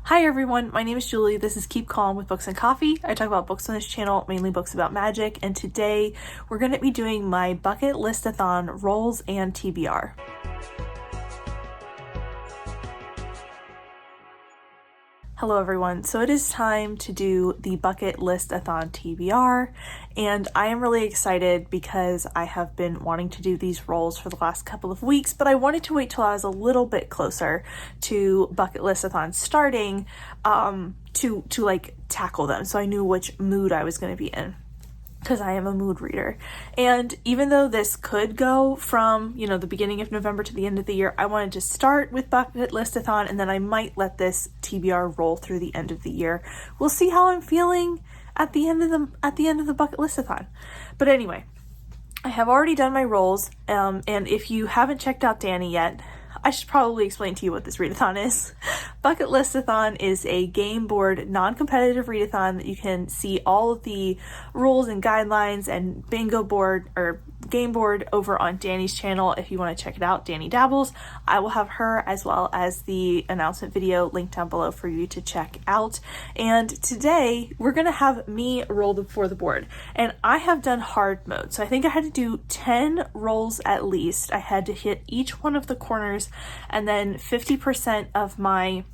Hi everyone, my name is Julie. This is Keep Calm with Books and Coffee. I talk about books on this channel, mainly books about magic, and today we're going to be doing my bucket list-a-thon rolls and TBR. Hello everyone, so it is time to do the bucket list-a-thon TBR, and I am really excited because I have been wanting to do these rolls for the last couple of weeks, but I wanted to wait till I was a little bit closer to bucket list-a-thon starting to like tackle them, so I knew which mood I was going to be in, because I am a mood reader. And even though this could go from, the beginning of November to the end of the year, I wanted to start with bucket list-a-thon, and then I might let this TBR roll through the end of the year. We'll see how I'm feeling at the end of the bucket list-a-thon. But anyway, I have already done my rolls, and if you haven't checked out Danny yet, I should probably explain to you what this readathon is. Bucket List-a-thon is a game board, non-competitive readathon that you can see all of the rules and guidelines and bingo board or game board over on Danny's channel. If you want to check it out, Danny Dabbles. I will have her as well as the announcement video linked down below for you to check out. And today we're going to have me roll for the board. And I have done hard mode. So I think I had to do 10 rolls at least. I had to hit each one of the corners, and then 50% of my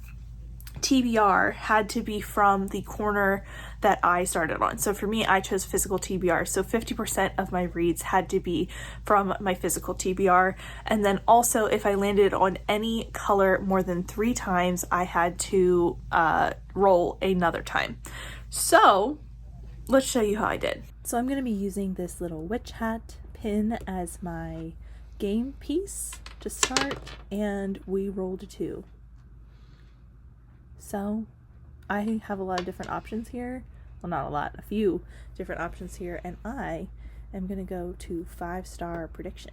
TBR had to be from the corner that I started on. So for me, I chose physical TBR. So 50% of my reads had to be from my physical TBR. And then also if I landed on any color more than 3 times, I had to roll another time. So let's show you how I did. So I'm going to be using this little witch hat pin as my game piece to start, and we rolled a 2. So I have a lot of different options here. Well, not a lot, a few different options here, and I am going to go to 5-star prediction.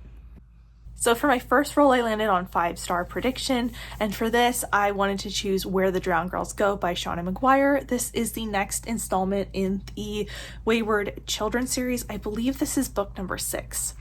So for my first roll, I landed on 5-star prediction, and for this, I wanted to choose Where the Drowned Girls Go by Shauna McGuire. This is the next installment in the Wayward Children series. I believe this is book number 6.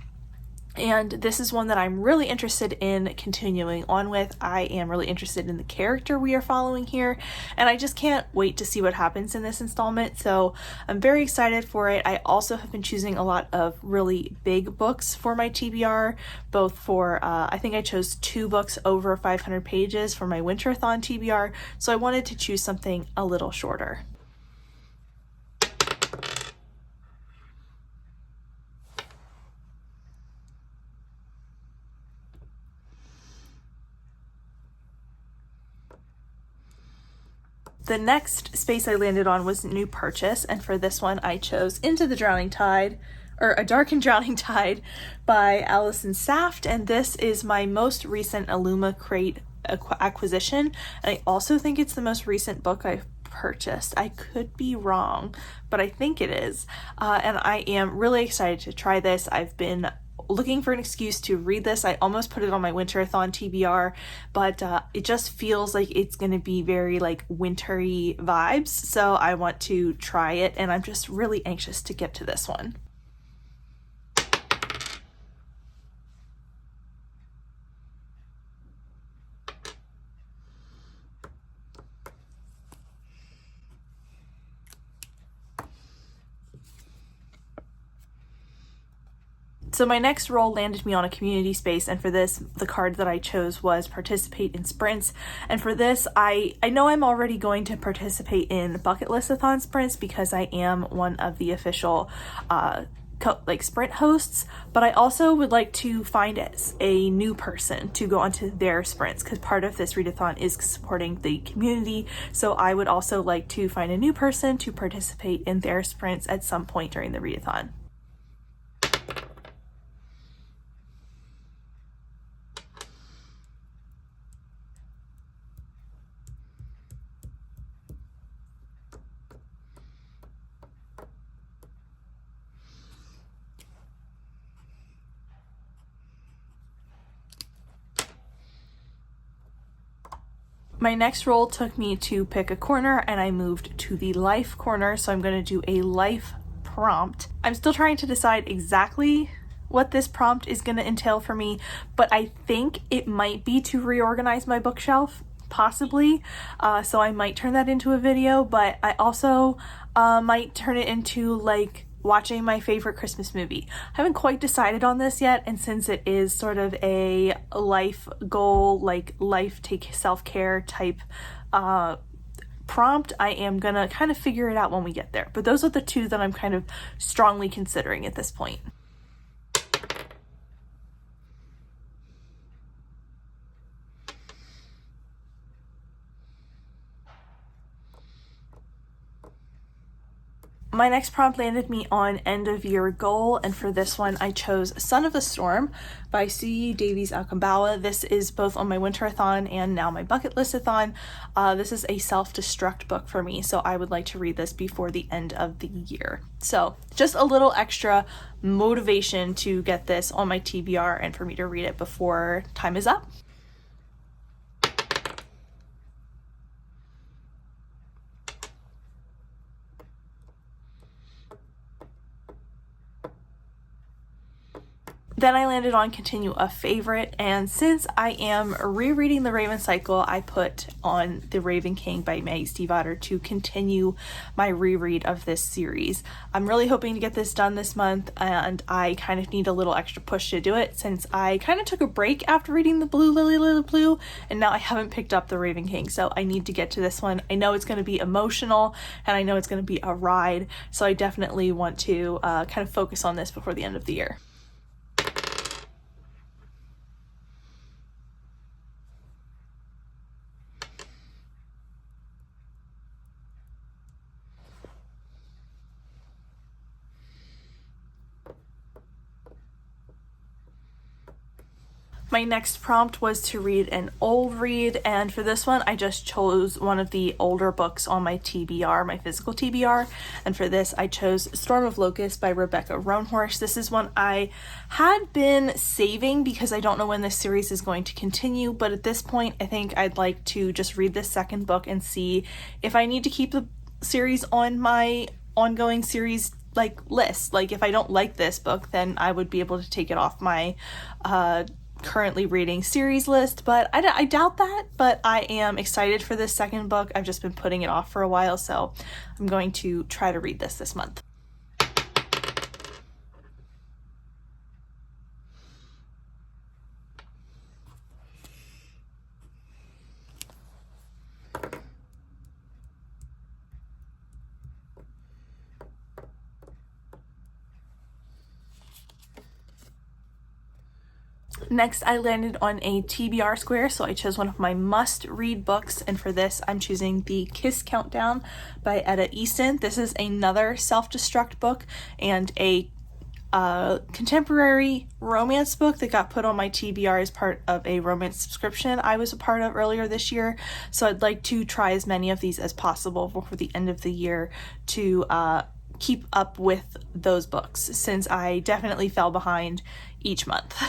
And this is one that I'm really interested in continuing on with. I am really interested in the character we are following here, and I just can't wait to see what happens in this installment. So I'm very excited for it. I also have been choosing a lot of really big books for my TBR, both for, I think I chose 2 books over 500 pages for my Winter-a-thon TBR. So I wanted to choose something a little shorter. The next space I landed on was New Purchase, and for this one I chose Into the Drowning Tide, or A Dark and Drowning Tide by Allison Saft, and this is my most recent Illuma Crate acquisition, and I also think it's the most recent book I've purchased. I could be wrong, but I think it is, and I am really excited to try this. I've been looking for an excuse to read this. I almost put it on my Winter-a-thon TBR, but it just feels like it's going to be very like wintry vibes, so I want to try it, and I'm just really anxious to get to this one. So my next roll landed me on a community space, and for this, the card that I chose was Participate in Sprints. And for this, I know I'm already going to participate in Bucket List-a-thon sprints because I am one of the official sprint hosts, but I also would like to find a new person to go onto their sprints, because part of this readathon is supporting the community. So I would also like to find a new person to participate in their sprints at some point during the readathon. My next roll took me to pick a corner, and I moved to the life corner, so I'm going to do a life prompt. I'm still trying to decide exactly what this prompt is going to entail for me, but I think it might be to reorganize my bookshelf. possibly. So I might turn that into a video, but I also might turn it into like watching my favorite Christmas movie. I haven't quite decided on this yet, and since it is sort of a life goal, like life take self-care type prompt, I am gonna kind of figure it out when we get there. But those are the two that I'm kind of strongly considering at this point. My next prompt landed me on end of year goal, and for this one I chose Son of the Storm by C. Davies Akambawa. This is both on my Winter-athon and now my bucket list-athon. This is a self-destruct book for me, so I would like to read this before the end of the year. So just a little extra motivation to get this on my TBR and for me to read it before time is up. Then I landed on Continue a Favorite, and since I am rereading The Raven Cycle, I put on The Raven King by Maggie Stiefvater to continue my reread of this series. I'm really hoping to get this done this month, and I kind of need a little extra push to do it since I kind of took a break after reading The Blue Lily Lily Blue, and now I haven't picked up The Raven King, so I need to get to this one. I know it's going to be emotional, and I know it's going to be a ride, so I definitely want to kind of focus on this before the end of the year. My next prompt was to read an old read, and for this one I just chose one of the older books on my TBR, my physical TBR, and for this I chose Storm of Locusts by Rebecca Roanhorse. This is one I had been saving because I don't know when this series is going to continue, but at this point I think I'd like to just read this second book and see if I need to keep the series on my ongoing series like list. Like if I don't like this book, then I would be able to take it off my currently reading series list, but I doubt that, but I am excited for this second book. I've just been putting it off for a while, so I'm going to try to read this month. Next, I landed on a TBR square, so I chose one of my must-read books, and for this, I'm choosing The Kiss Countdown by Etta Easton. This is another self-destruct book and a contemporary romance book that got put on my TBR as part of a romance subscription I was a part of earlier this year, so I'd like to try as many of these as possible before the end of the year to keep up with those books, since I definitely fell behind each month.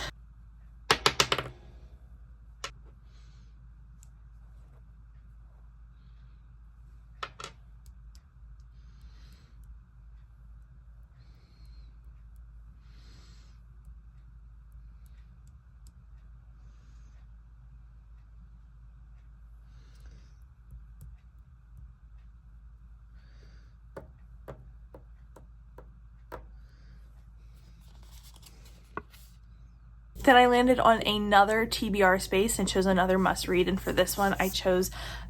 Then I landed on another TBR space and chose another must read, and for this one I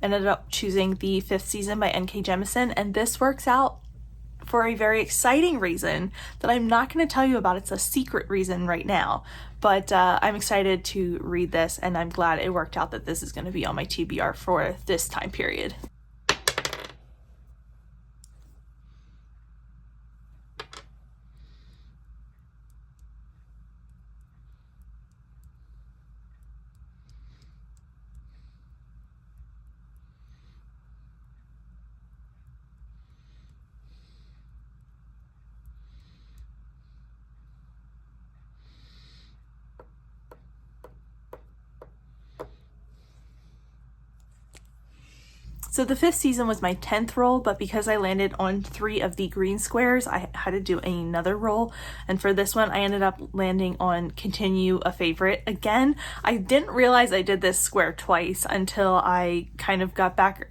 ended up choosing The Fifth Season by N.K. Jemisin, and this works out for a very exciting reason that I'm not going to tell you about. It's a secret reason right now, but I'm excited to read this, and I'm glad it worked out that this is going to be on my TBR for this time period. So the 5th season was my 10th roll, but because I landed on 3 of the green squares, I had to do another roll. And for this one, I ended up landing on continue a favorite again. I didn't realize I did this square twice until I kind of got back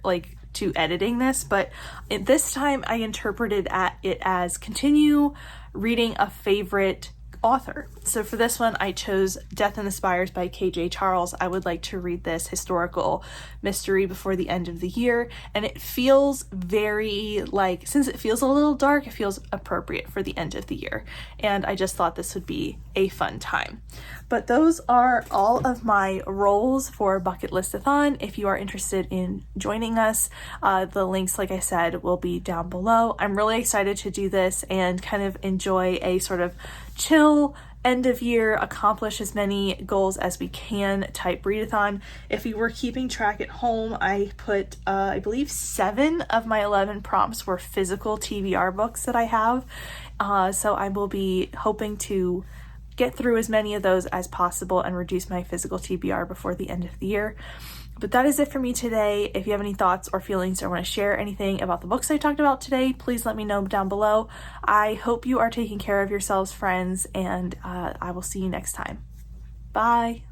to editing this, but this time I interpreted it as continue reading a favorite author. So for this one, I chose Death in the Spires by KJ Charles. I would like to read this historical mystery before the end of the year, and it feels very since it feels a little dark, it feels appropriate for the end of the year, and I just thought this would be a fun time. But those are all of my roles for Bucket List-athon. If you are interested in joining us, the links, like I said, will be down below. I'm really excited to do this and kind of enjoy a sort of chill end of year, accomplish as many goals as we can type readathon. If you were keeping track at home, I put I believe 7 of my 11 prompts were physical TBR books that I have, so I will be hoping to get through as many of those as possible and reduce my physical TBR before the end of the year. But that is it for me today. If you have any thoughts or feelings or want to share anything about the books I talked about today, please let me know down below. I hope you are taking care of yourselves, friends, and I will see you next time. Bye.